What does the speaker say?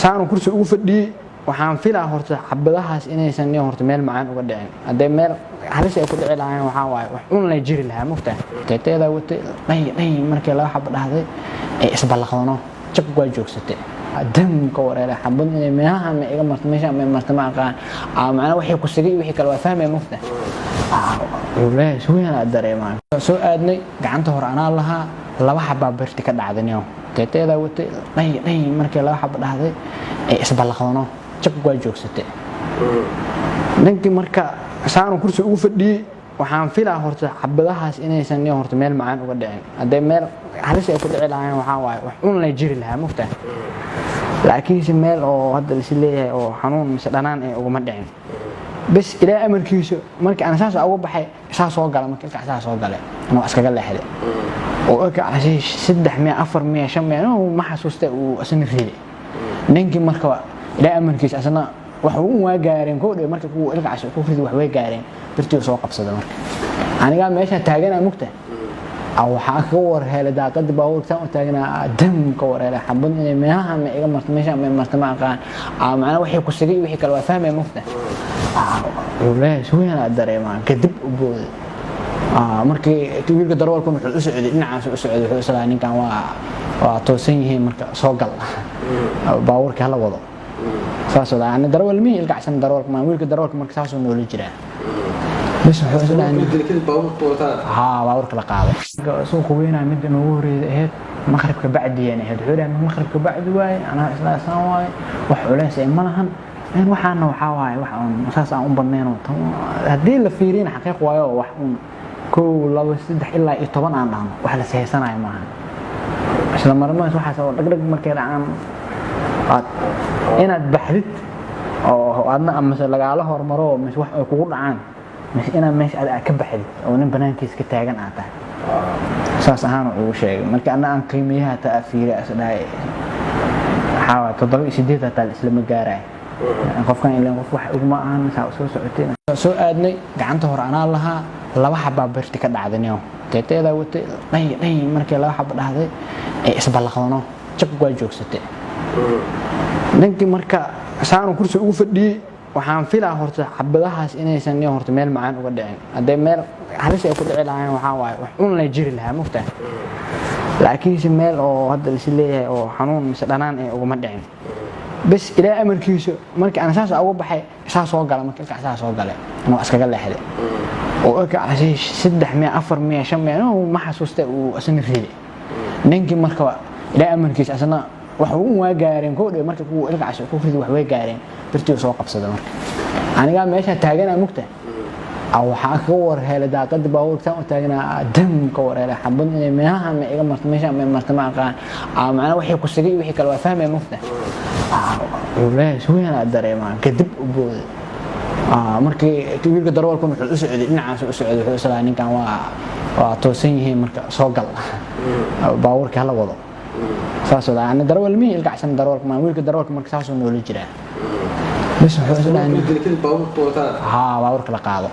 saanu kursi ugu fadhiyay waxaan filaa horta xabadahaas inaysan horta meel macaan uga dhicin haday meel halis ay ku dhici lahayn waxa waaye wax un la jiri lahaa mugtaa teeteeda watay dhay markii la xab dhahday ay isbalaqdano jab waa joogsatay dam ka wareeray xabad inay meelaha ma iga martay meesha ma martay ma aqaan macna wixii ku sigay wixii kale waa fahmay mugtaa walahi suuyan dareemaan soo aadnay gacanta hor anaa lahaa laba xabba birti ka dhacdaniyo teeteeda watay dhay markii la xab dhahday ay isbalaqdano jab waa joogsatay ninkii marka saanu kursi ugu fadhiyay waxaan filaa horta xabadahaas inaysan horta meel macaan uga dhicin haday meel halis ay ku dhici lahayn waxa waaye wax un la jiri lahaa mugtaa laakiin si meel oo hadda la leeyahay oo xanuun mise dhanaan ay uga ma dhicin bas ilaa amarkiisu markii aan saas ugu baxay saas soo galay markii saas soo galay oo iskaga leexday oo ka cashay 300 400 500 ma xasuustay uu asna riday ninkii marka ilaa amarkiisu asna wax uu waa gaareen koodhay markii uu ilka cashay ku riday wax way gaareen birtii soo qabsaday marka aniga meesha taaganaa mugtaa waxa ka war helay daaqad baawurtan oo taagnaa dam ka wareeray xabad inay meelaha ma iga martay meesha ma martay ma aqaan macna wixii ku sigay wixii kale waa fahmay mugtaa walahi suuyan dareemaan kadib u booday markii wiilka darwalku wuxuu u socday dhinacaas u socday wuxuu isla ninkan waa toosan yihiin marka soo gal baawurka la wado saasoo aan darwal mi ilka casan darwalka ma wiilka darwalka marka saasoo nool jiraa بس حوس لأن باور كلا قاعدة سوق وينا مد نور هاد مغرب كبعد يعني هاد حولا مغرب كبعد واي أنا إسلا سواي وحولا سين ملهن إن وحنا وحواي وحنا أساسا بنينا هدي اللي فيرين حقيقة واي وحنا كل لو سدح إلا يطبن عنهم وحلا سهسنا معها بس لما رمى سوحة سوا دقدق مركز عن أنا بحثت أو أنا مثلا لقى هرمرو مش واحد يقول عن مش أنا مش أكبحد أو نم بنانكيس كتاعن عطاه ساس أهانو وشيء مركي أنا قيميها تأثير أسداي حاول تضرب سديتها الإسلام الجاري قف كان إلا قف واحد وما أنا سو سعتين سو أدني قعنته هر أنا لها لو حبة برتي كدعدنيو تيتة وتي ني مركي لو حبة هذا إسبالخانو شق جوج ستة نكتي مركا سانو كرسي وفدي waxaan filaa horta xabadahaas inaysan horta meel macaan uga dhicin haday meel halis ay ku dhici lahayn waxa waaye wax un la jiri lahaa mugtaa laakiin si meel oo hadda la leeyahay oo xanuun mise dhanaan ay uga ma dhicin bas ilaa amarkiisu markii aan saas ugu baxay saas soo galay markii saas soo galay oo iskaga leexday oo ka cashay 300 400 500 ma xasuustay uu asna riday ninkii marka ilaa amarkiisu asna wax uu waa gaareen koodhay markii uu ilka cashay ku riday wax way gaareen birtii soo qabsaday marka aniga meesha taaganaa mugtaa waxa ka war helay daaqad baawurtan oo taagnaa dam ka wareeray xabad inay meelaha ma iga martay meesha ma martay ma aqaan macna wixii ku sigay wixii kale waa fahmay mugtaa walahi suuyan dareemaan kadib u booday markii wiilka darwalku wuxuu u socday dhinacaas u socday wuxuu isla ninkan waa toosan yihiin marka soo gal baawurka la wado saasoo aan darwal mi ilka casan darwalka ma wiilka darwalka marka saasoo nool jiraa بس حوس لأن باور كلا قاعدة